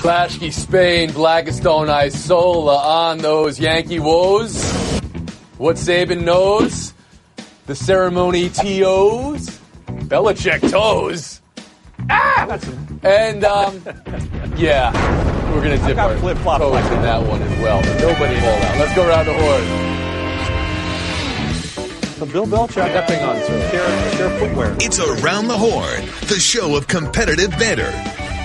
Blasky, Spain, Blackistone, Isola on those Yankee woes. What Saban knows. The ceremony TOs. Belichick toes. And, yeah, we're going to dip our toes in that one as well. Nobody hold out. Let's go around the horn. So Bill Belichick, that thing on, share footwear. It's Around the Horn, the show of competitive banter.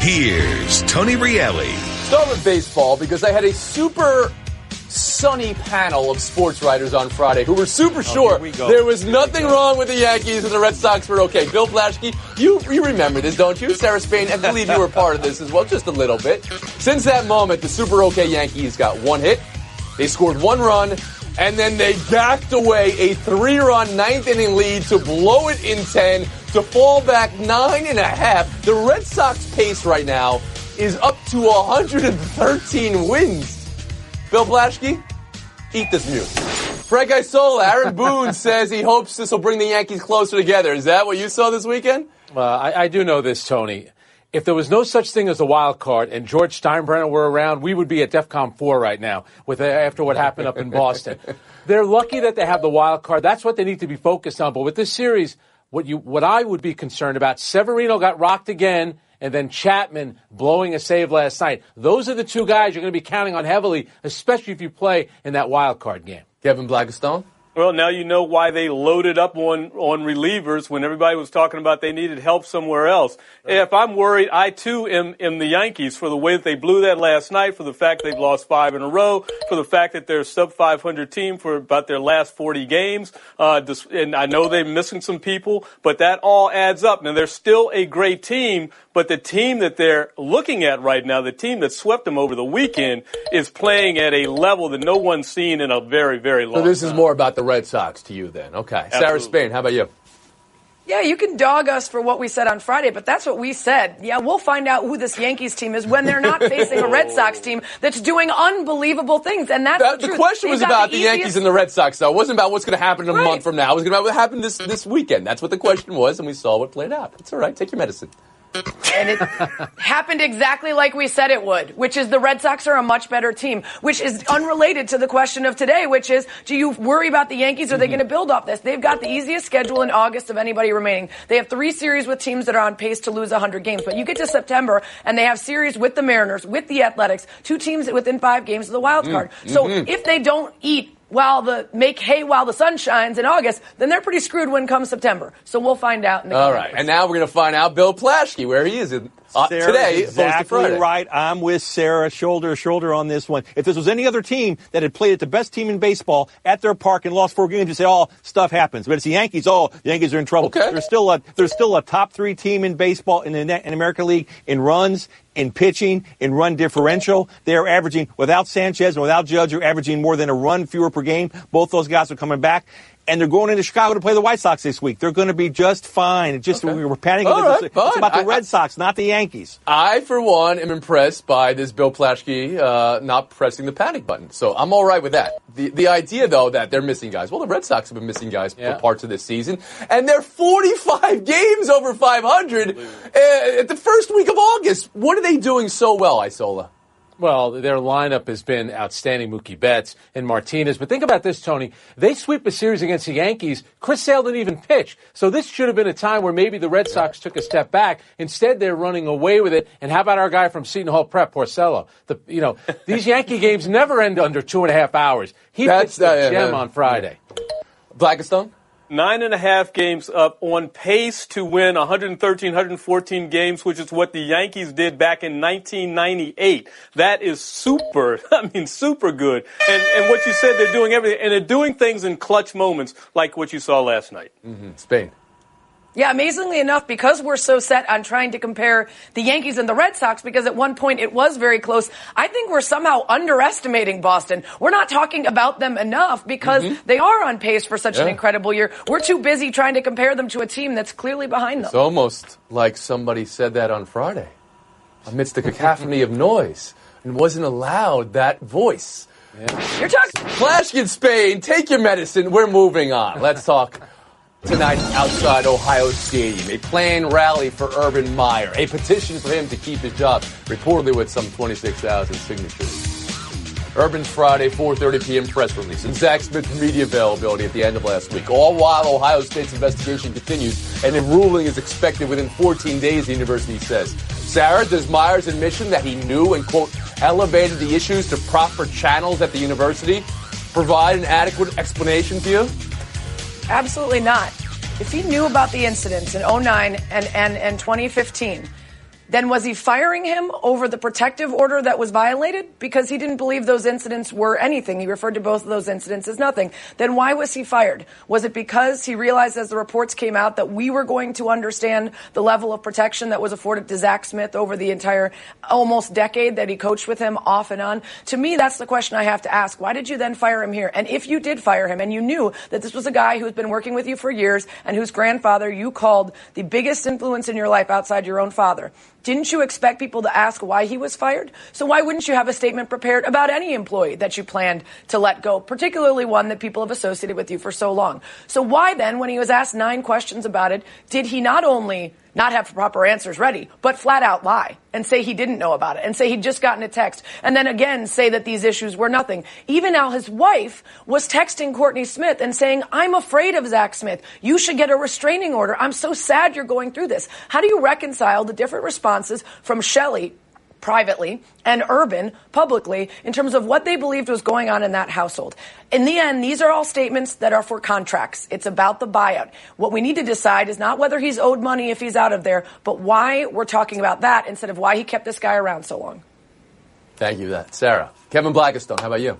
Here's Tony Reali. Start with baseball because I had a super sunny panel of sports writers on Friday who were super sure there was nothing wrong with the Yankees and the Red Sox were okay. Bill Blasky, you remember this, don't you? Sarah Spain, I believe you were part of this as well, just a little bit. Since that moment, the super okay Yankees got one hit, they scored one run, and then they gacked away a 3-run ninth-inning lead to blow it in 10, to fall back 9.5. The Red Sox pace right now is up to 113 wins. Bill Blasky, eat this mute. Frank Isola, Aaron Boone says he hopes this will bring the Yankees closer together. Is that what you saw this weekend? I do know this, Tony. If there was no such thing as a wild card and George Steinbrenner were around, we would be at DEFCON 4 right now after what happened up in Boston. They're lucky that they have the wild card. That's what they need to be focused on. But with this series, what I would be concerned about, Severino got rocked again, and then Chapman blowing a save last night. Those are the two guys you're going to be counting on heavily, especially if you play in that wild card game. Kevin Blackistone? Well, now you know why they loaded up on relievers when everybody was talking about they needed help somewhere else. Right. If I'm worried, I too am the Yankees for the way that they blew that last night, for the fact they've lost 5 in a row, for the fact that they're a sub-500 team for about their last 40 games. And I know they're missing some people, but that all adds up. Now, they're still a great team, but the team that they're looking at right now, the team that swept them over the weekend, is playing at a level that no one's seen in a very, very long time. So this is more about the Red Sox to you then. Okay. Absolutely. Sarah Spain, how about you? Yeah, you can dog us for what we said on Friday, but that's what we said. Yeah, we'll find out who this Yankees team is when they're not facing a Red Sox team that's doing unbelievable things, and that's the truth. The question was about the Yankees and the Red Sox, though. It wasn't about what's going to happen in a month from now. It was about what happened this weekend. That's what the question was, and we saw what played out. It's all right. Take your medicine. And it happened exactly like we said it would, which is the Red Sox are a much better team, which is unrelated to the question of today, which is, do you worry about the Yankees? Are they going to build off this? They've got the easiest schedule in August of anybody remaining. They have 3 series with teams that are on pace to lose 100 games. But you get to September, and they have series with the Mariners, with the Athletics, 2 teams within 5 games of the wild card. So if they don't eat make hay while the sun shines in August, then they're pretty screwed when comes September. So we'll find out in the All right. And now we're going to find out Bill Plaschke, where he is today. Exactly right. I'm with Sarah, shoulder to shoulder on this one. If this was any other team that had played at the best team in baseball at their park and lost 4 games, you say, stuff happens. But it's the Yankees. The Yankees are in trouble. Okay. There's still a top 3 team in baseball in the American League in runs, in pitching, in run differential. They are averaging, without Sanchez and without Judge, are averaging more than a run fewer per game. Both those guys are coming back. And they're going into Chicago to play the White Sox this week. They're going to be just fine. We were panicking. It's about the Red Sox, not the Yankees. I, for one, am impressed by this Bill Plaschke not pressing the panic button. So I'm all right with that. The idea, though, that they're missing guys. Well, the Red Sox have been missing guys for parts of this season. And they're 45 games over 500 at the first week of August. What are they doing so well, Isola? Well, their lineup has been outstanding, Mookie Betts and Martinez. But think about this, Tony. They sweep a series against the Yankees. Chris Sale didn't even pitch. So this should have been a time where maybe the Red Sox took a step back. Instead, they're running away with it. And how about our guy from Seton Hall Prep, Porcello? These Yankee games never end under 2.5 hours. He pitched the gem on Friday. Blackistone? 9.5 games up, on pace to win 113, 114 games, which is what the Yankees did back in 1998. That is super good. And what you said, they're doing everything, and they're doing things in clutch moments like what you saw last night. Spain. Yeah, amazingly enough, because we're so set on trying to compare the Yankees and the Red Sox, because at one point it was very close, I think we're somehow underestimating Boston. We're not talking about them enough because they are on pace for such an incredible year. We're too busy trying to compare them to a team that's clearly behind them. It's almost like somebody said that on Friday amidst the cacophony of noise and wasn't allowed that voice. You're talking Plaschke in Spain, take your medicine. We're moving on. Let's talk Tonight outside Ohio Stadium, a planned rally for Urban Meyer, a petition for him to keep his job, reportedly with some 26,000 signatures. Urban's Friday 4:30 p.m. press release and Zach Smith's media availability at the end of last week. All while Ohio State's investigation continues and a ruling is expected within 14 days, the university says. Sarah, does Meyer's admission that he knew and, quote, elevated the issues to proper channels at the university provide an adequate explanation to you? Absolutely not. If he knew about the incidents in 2009 and 2015, then was he firing him over the protective order that was violated? Because he didn't believe those incidents were anything. He referred to both of those incidents as nothing. Then why was he fired? Was it because he realized as the reports came out that we were going to understand the level of protection that was afforded to Zach Smith over the entire almost decade that he coached with him off and on? To me, that's the question I have to ask. Why did you then fire him here? And if you did fire him and you knew that this was a guy who's been working with you for years and whose grandfather you called the biggest influence in your life outside your own father, didn't you expect people to ask why he was fired? So why wouldn't you have a statement prepared about any employee that you planned to let go, particularly one that people have associated with you for so long? So why then, when he was asked 9 questions about it, did he not only not have proper answers ready, but flat out lie and say he didn't know about it and say he'd just gotten a text and then again say that these issues were nothing? Even now his wife was texting Courtney Smith and saying, I'm afraid of Zach Smith. You should get a restraining order. I'm so sad you're going through this. How do you reconcile the different responses from Shelley privately and Urban publicly in terms of what they believed was going on in that household? In the end, these are all statements that are for contracts. It's about the buyout. What we need to decide is not whether he's owed money if he's out of there, but why we're talking about that instead of why he kept this guy around so long. Thank you for that. Sarah. Kevin Blackistone, how about you?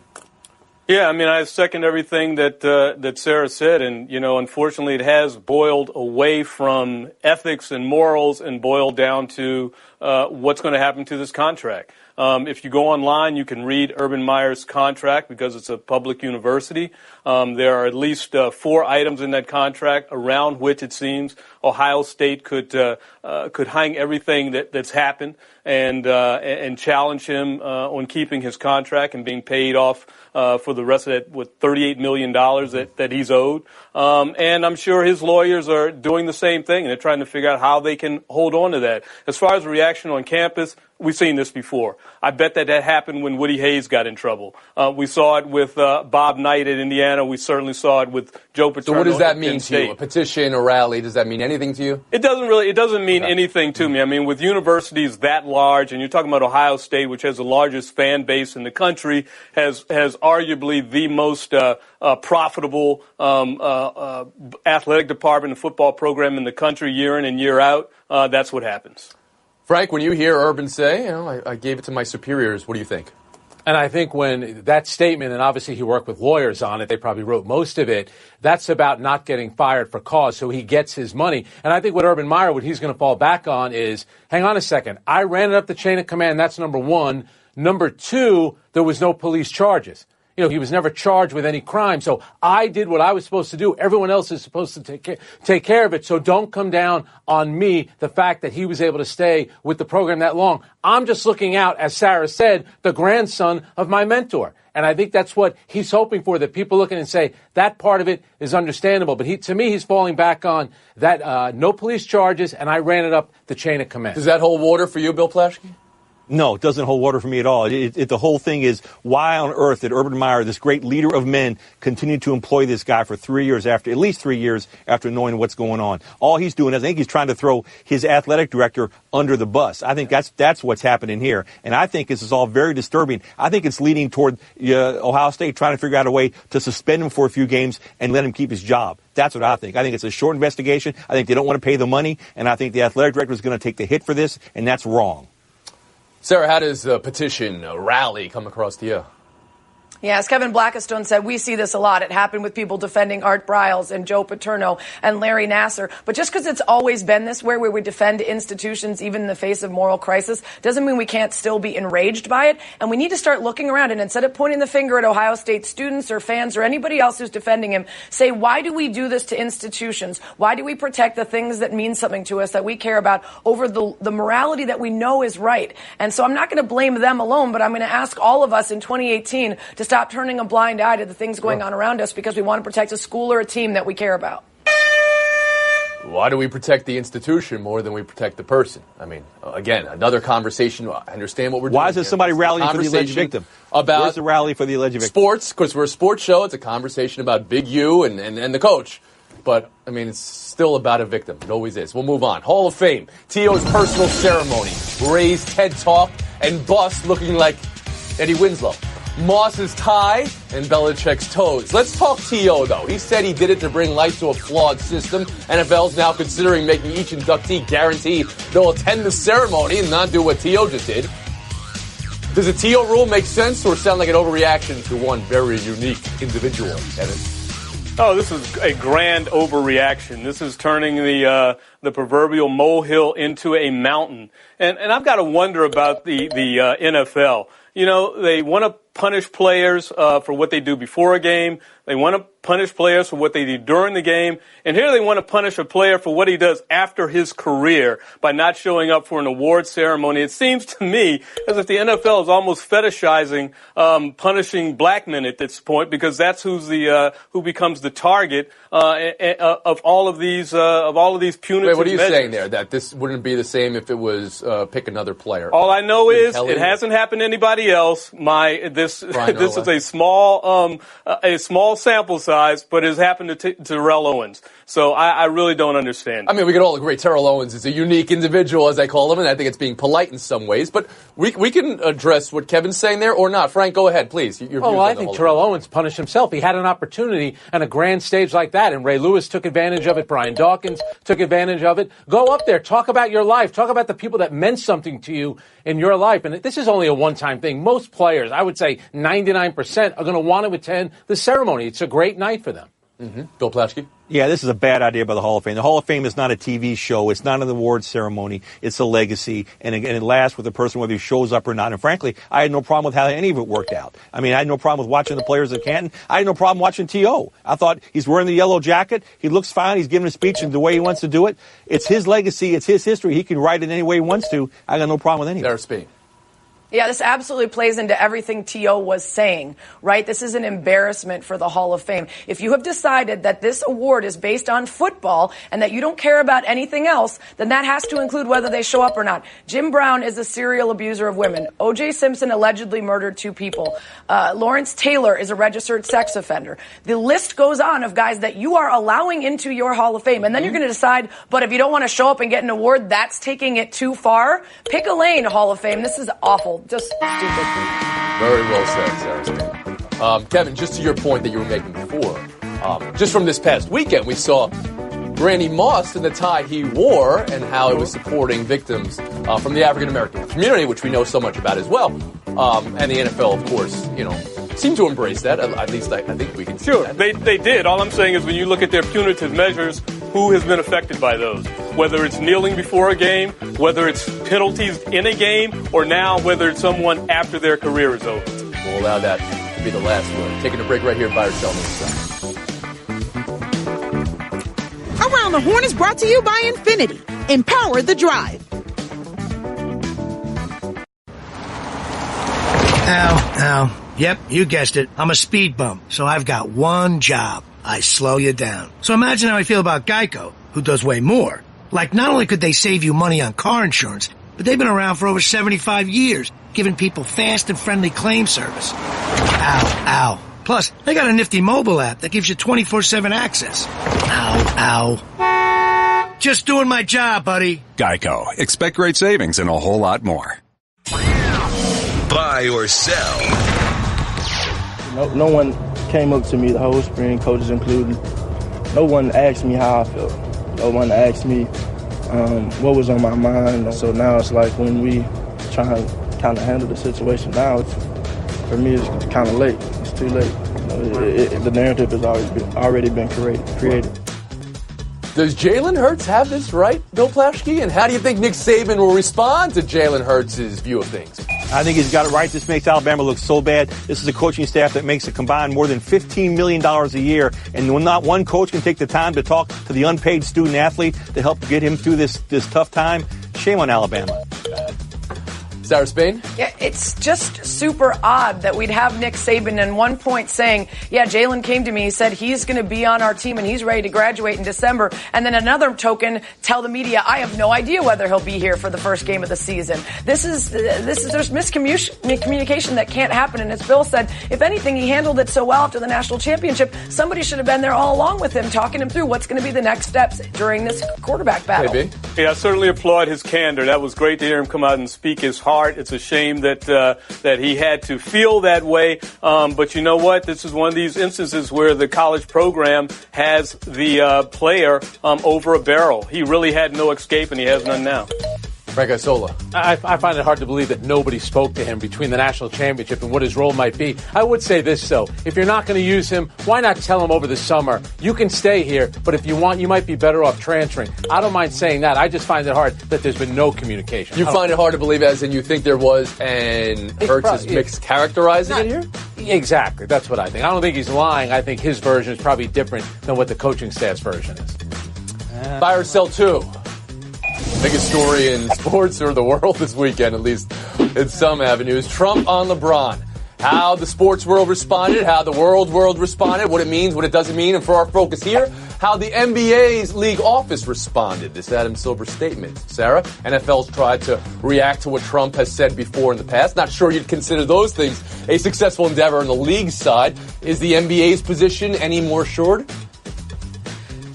Yeah, I mean, I second everything that Sarah said, and unfortunately, it has boiled away from ethics and morals and boiled down to what's going to happen to this contract. If you go online, you can read Urban Meyer's contract because it's a public university. There are at least 4 items in that contract around which it seems Ohio State could hang everything that's happened and challenge him on keeping his contract and being paid off for the rest of that, with $38 million that he's owed. And I'm sure his lawyers are doing the same thing, and they're trying to figure out how they can hold on to that. As far as the reaction on campus, we've seen this before. I bet that happened when Woody Hayes got in trouble. We saw it with Bob Knight at Indiana. We certainly saw it with Joe Paterno. So what does that mean to you? A petition, a rally, does that mean anything to you? It doesn't mean anything to me. I mean, with universities that large, and you're talking about Ohio State, which has the largest fan base in the country, has arguably the most profitable athletic department and football program in the country year in and year out, that's what happens. Frank, when you hear Urban say, I gave it to my superiors, what do you think? And I think when that statement, and obviously he worked with lawyers on it, they probably wrote most of it, that's about not getting fired for cause, so he gets his money. And I think what Urban Meyer, what he's going to fall back on is, hang on a second, I ran it up the chain of command, that's number 1. Number 2, there was no police charges. He was never charged with any crime. So I did what I was supposed to do. Everyone else is supposed to take care of it. So don't come down on me, the fact that he was able to stay with the program that long. I'm just looking out, as Sarah said, the grandson of my mentor. And I think that's what he's hoping for, that people look at it and say, that part of it is understandable. But to me, he's falling back on that no police charges, and I ran it up the chain of command. Does that hold water for you, Bill Plaschke? No, it doesn't hold water for me at all. The whole thing is, why on earth did Urban Meyer, this great leader of men, continue to employ this guy for at least 3 years after knowing what's going on? All he's doing is, I think he's trying to throw his athletic director under the bus. I think that's what's happening here. And I think this is all very disturbing. I think it's leading toward Ohio State trying to figure out a way to suspend him for a few games and let him keep his job. That's what I think. I think it's a short investigation. I think they don't want to pay the money. And I think the athletic director is going to take the hit for this. And that's wrong. Sarah, how does a petition, a rally come across to you? Yeah, as Kevin Blackistone said, we see this a lot. It happened with people defending Art Briles and Joe Paterno and Larry Nassar. But just because it's always been this way, where we defend institutions even in the face of moral crisis, doesn't mean we can't still be enraged by it. And we need to start looking around, and instead of pointing the finger at Ohio State students or fans or anybody else who's defending him, say, why do we do this to institutions? Why do we protect the things that mean something to us, that we care about, over the morality that we know is right? And so I'm not going to blame them alone, but I'm going to ask all of us in 2018 to stop turning a blind eye to the things going on around us because we want to protect a school or a team that we care about. Why do we protect the institution more than we protect the person? I mean, again, another conversation. I understand what we're doing. Why is there somebody rallying for the alleged victim? Where's the rally for the alleged victim? Sports, because we're a sports show. It's a conversation about Big U and the coach. But, I mean, it's still about a victim. It always is. We'll move on. Hall of Fame. T.O.'s personal ceremony. Ray's TED Talk and bust looking like Eddie Winslow. Moss's tie and Belichick's toes. Let's talk T.O., though. He said he did it to bring life to a flawed system. NFL's now considering making each inductee guarantee they'll attend the ceremony and not do what T.O. just did. Does the T.O. rule make sense or sound like an overreaction to one very unique individual, Kevin? Oh, this is a grand overreaction. This is turning the proverbial molehill into a mountain. And I've got to wonder about the NFL. You know, they want to punish players for what they do before a game. They want to punish players for what they do during the game. And here they want to punish a player for what he does after his career by not showing up for an award ceremony. It seems to me as if the NFL is almost fetishizing punishing black men at this point, because that's who becomes the target of all of these punitive Wait, what are you measures. saying there? That this wouldn't be the same if it was pick another player? All I know is it hasn't happened to anybody else. This is a small sample size, but it's happened to Terrell Owens. So I really don't understand. I mean, we can all agree Terrell Owens is a unique individual, as I call him, and I think it's being polite in some ways. But we can address what Kevin's saying there or not. Frank, go ahead, please. I think Terrell Owens punished himself. He had an opportunity on a grand stage like that, and Ray Lewis took advantage of it. Brian Dawkins took advantage of it. Go up there. Talk about your life. Talk about the people that meant something to you in your life. And this is only a one-time thing. Most players, I would say 99%, are going to want to attend the ceremony. It's a great night for them. Mm-hmm. Bill Plaschke? Yeah, this is a bad idea by the Hall of Fame. The Hall of Fame is not a TV show. It's not an award ceremony. It's a legacy, and it lasts with the person whether he shows up or not. And frankly, I had no problem with how any of it worked out. I mean, I had no problem with watching the players at Canton. I had no problem watching T.O. I thought he's wearing the yellow jacket. He looks fine. He's giving a speech in the way he wants to do it. It's his legacy. It's his history. He can write it any way he wants to. I got no problem with any of it. Yeah, this absolutely plays into everything T.O. was saying, right? This is an embarrassment for the Hall of Fame. If you have decided that this award is based on football and that you don't care about anything else, then that has to include whether they show up or not. Jim Brown is a serial abuser of women. O.J. Simpson allegedly murdered 2 people. Lawrence Taylor is a registered sex offender. The list goes on of guys that you are allowing into your Hall of Fame. And then you're going to decide, but if you don't want to show up and get an award, that's taking it too far. Pick a lane, Hall of Fame. This is awful. Just stupid. Very well said, Sarah. Kevin, just to your point that you were making before, just from this past weekend, we saw Randy Moss and the tie he wore and how it was supporting victims from the African-American community, which we know so much about as well. And the NFL, of course, seemed to embrace that. At least I think we can see that. They did. All I'm saying is when you look at their punitive measures, who has been affected by those? Whether it's kneeling before a game, whether it's penalties in a game, or now whether it's someone after their career is over. We'll allow that to be the last word. Taking a break right here by ourselves. Around the Horn is brought to you by Infiniti. Empower the drive. Ow. Yep, you guessed it. I'm a speed bump, so I've got one job. I slow you down. So imagine how I feel about Geico, who does way more. Like, not only could they save you money on car insurance, but they've been around for over 75 years, giving people fast and friendly claim service. Ow. Plus, they got a nifty mobile app that gives you 24/7 access. Ow. Just doing my job, buddy. Geico. Expect great savings and a whole lot more. Buy or sell. No one came up to me, the whole spring, coaches included. No one asked me how I felt. No one asked me what was on my mind. So now it's like when we try to kind of handle the situation now, for me it's kind of late. It's too late. The narrative has already been created. Does Jalen Hurts have this right, Bill Plaschke? And how do you think Nick Saban will respond to Jalen Hurts' view of things? I think he's got it right. This makes Alabama look so bad. This is a coaching staff that makes a combined more than $15 million a year. And when not one coach can take the time to talk to the unpaid student athlete to help get him through this tough time, shame on Alabama. Sarah Spain? Yeah, it's just super odd that we'd have Nick Saban at one point saying, yeah, Jalen came to me, he said he's going to be on our team and he's ready to graduate in December. And then another token, tell the media, I have no idea whether he'll be here for the first game of the season. There's miscommunication that can't happen. And as Bill said, if anything, he handled it so well after the national championship, somebody should have been there all along with him, talking him through what's going to be the next steps during this quarterback battle. Maybe. Yeah, I certainly applaud his candor. That was great to hear him come out and speak his heart. It's a shame that that he had to feel that way. But you know what? This is one of these instances where the college program has the player over a barrel. He really had no escape, and he has none now. Frank Isola. I find it hard to believe that nobody spoke to him between the national championship and what his role might be. I would say this, though. If you're not going to use him, why not tell him over the summer, you can stay here, but if you want, you might be better off transferring. I don't mind saying that. I just find it hard that there's been no communication. You find it hard to believe, as in you think there was, and Hurts is mischaracterizing it here? Exactly. That's what I think. I don't think he's lying. I think his version is probably different than what the coaching staff's version is. Buy or sell two. Biggest story in sports or the world this weekend, at least in some avenues. Trump on LeBron. How the sports world responded, how the world responded, what it means, what it doesn't mean, and for our focus here, how the NBA's league office responded. This Adam Silver statement. Sarah, NFL's tried to react to what Trump has said before in the past. Not sure you'd consider those things a successful endeavor on the league side. Is the NBA's position any more assured?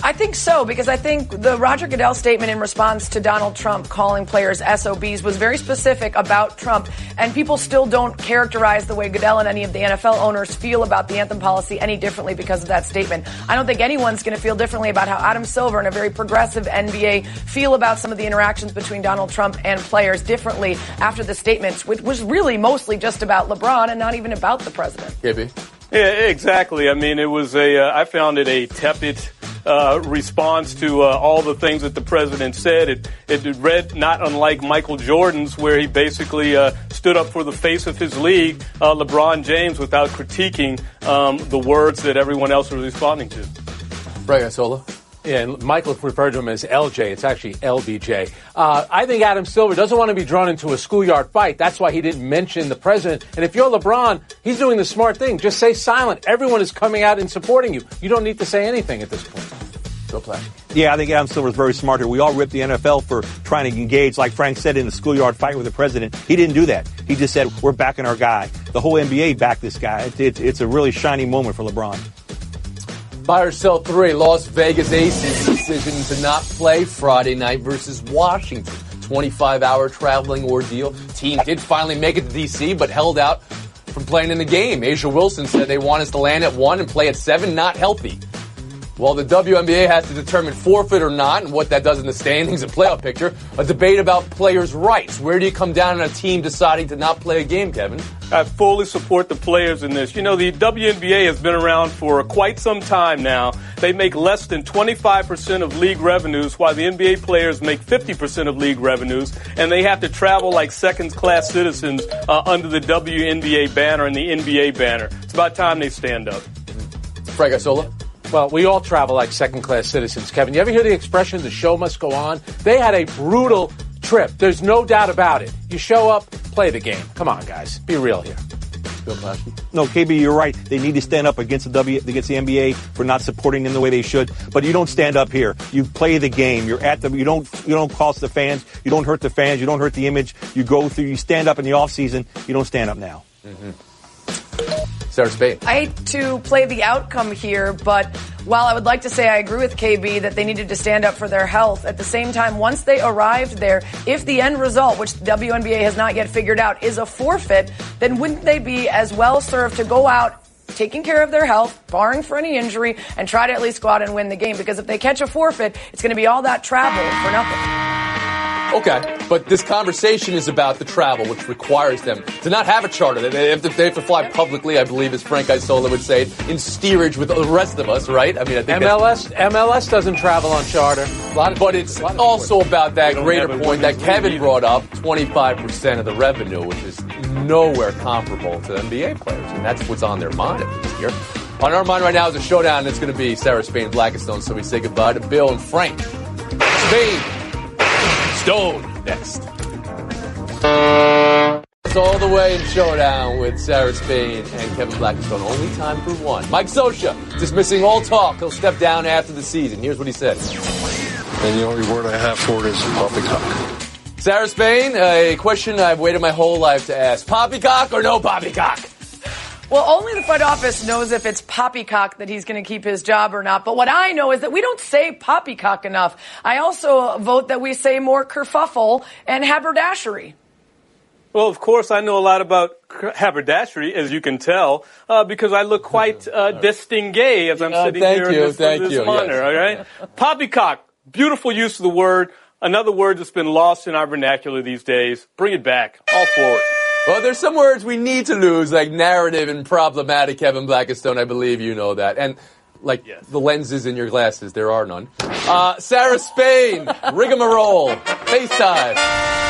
I think so, because I think the Roger Goodell statement in response to Donald Trump calling players SOBs was very specific about Trump, and people still don't characterize the way Goodell and any of the NFL owners feel about the anthem policy any differently because of that statement. I don't think anyone's going to feel differently about how Adam Silver and a very progressive NBA feel about some of the interactions between Donald Trump and players differently after the statements, which was really mostly just about LeBron and not even about the president. KB. Yeah, exactly. I mean, it was I found it a tepid response to all the things that the president said. It read not unlike Michael Jordan's, where he basically stood up for the face of his league, LeBron James, without critiquing the words that everyone else was responding to. Right, Isola. Yeah, and Michael referred to him as LJ. It's actually LBJ. I think Adam Silver doesn't want to be drawn into a schoolyard fight. That's why he didn't mention the president. And if you're LeBron, he's doing the smart thing. Just say silent. Everyone is coming out and supporting you. You don't need to say anything at this point. Go play. Yeah, I think Adam Silver is very smart here. We all ripped the NFL for trying to engage, like Frank said, in the schoolyard fight with the president. He didn't do that. He just said, we're backing our guy. The whole NBA backed this guy. It's a really shiny moment for LeBron. Buy or sell three. Las Vegas Aces' decision to not play Friday night versus Washington. 25-hour traveling ordeal. Team did finally make it to D.C., but held out from playing in the game. Asia Wilson said they want us to land at 1 and play at 7, not healthy. Well, the WNBA has to determine forfeit or not, and what that does in the standings and playoff picture. A debate about players' rights. Where do you come down on a team deciding to not play a game, Kevin? I fully support the players in this. You know, the WNBA has been around for quite some time now. They make less than 25% of league revenues, while the NBA players make 50% of league revenues, and they have to travel like second-class citizens under the WNBA banner and the NBA banner. It's about time they stand up. Frank Isola? Well, we all travel like second-class citizens, Kevin. You ever hear the expression, the show must go on? They had a brutal trip. There's no doubt about it. You show up, play the game. Come on, guys. Be real here. Bill Plaschke. No, KB, you're right. They need to stand up against the NBA for not supporting them the way they should. But you don't stand up here. You play the game. You're at them. You don't cost the fans. You don't hurt the fans. You don't hurt the image. You go through. You stand up in the offseason. You don't stand up now. Mm-hmm. Sarah Spain. I hate to play the outcome here, but while I would like to say I agree with KB that they needed to stand up for their health, at the same time, once they arrived there, if the end result, which the WNBA has not yet figured out, is a forfeit, then wouldn't they be as well served to go out taking care of their health, barring for any injury, and try to at least go out and win the game? Because if they catch a forfeit, it's going to be all that travel for nothing. Okay, but this conversation is about the travel, which requires them to not have a charter. They have to fly publicly, I believe, as Frank Isola would say, in steerage with the rest of us, right? I mean, I think MLS doesn't travel on charter. But it's also about that greater point that Kevin brought up, 25% of the revenue, which is nowhere comparable to NBA players, and that's what's on their mind at least here. On our mind right now is a showdown, and it's going to be Sarah Spain, Blackstone, so we say goodbye to Bill and Frank. Spain. Stone next. us all the way in Showdown with Sarah Spain and Kevin Blackstone. Only time for one. Mike Scioscia, dismissing all talk. He'll step down after the season. Here's what he said. And the only word I have for it is poppycock. Sarah Spain, a question I've waited my whole life to ask. Poppycock or no poppycock? Well, only the front office knows if it's poppycock that he's going to keep his job or not. But what I know is that we don't say poppycock enough. I also vote that we say more kerfuffle and haberdashery. Well, of course, I know a lot about haberdashery, as you can tell, because I look quite distingué as I'm sitting here in this monitor, all right? Poppycock, beautiful use of the word. Another word that's been lost in our vernacular these days. Bring it back. All for it. Well, there's some words we need to lose, like narrative and problematic, Kevin Blackstone. I believe you know that. And like the lenses in your glasses, there are none. Sarah Spain, rigmarole, FaceTime.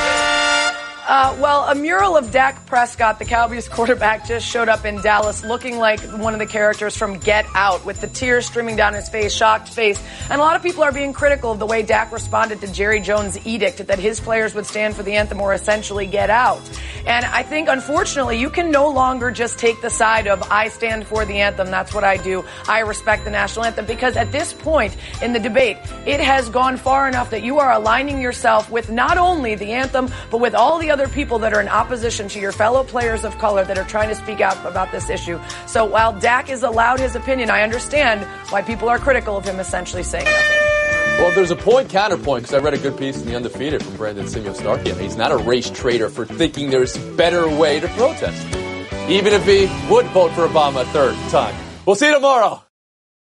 Well, a mural of Dak Prescott, the Cowboys quarterback, just showed up in Dallas looking like one of the characters from Get Out, with the tears streaming down his face, shocked face. And a lot of people are being critical of the way Dak responded to Jerry Jones' edict that his players would stand for the anthem or essentially get out. And I think, unfortunately, you can no longer just take the side of, I stand for the anthem, that's what I do, I respect the national anthem, because at this point in the debate, it has gone far enough that you are aligning yourself with not only the anthem, but with all the other people that are in opposition to your fellow players of color that are trying to speak out about this issue. So while Dak is allowed his opinion, I understand why people are critical of him essentially saying nothing. Well, there's a counterpoint, because I read a good piece in The Undefeated from Brandon Simio-Starkey. He's not a race traitor for thinking there's a better way to protest, even if he would vote for Obama a third time. We'll see you tomorrow.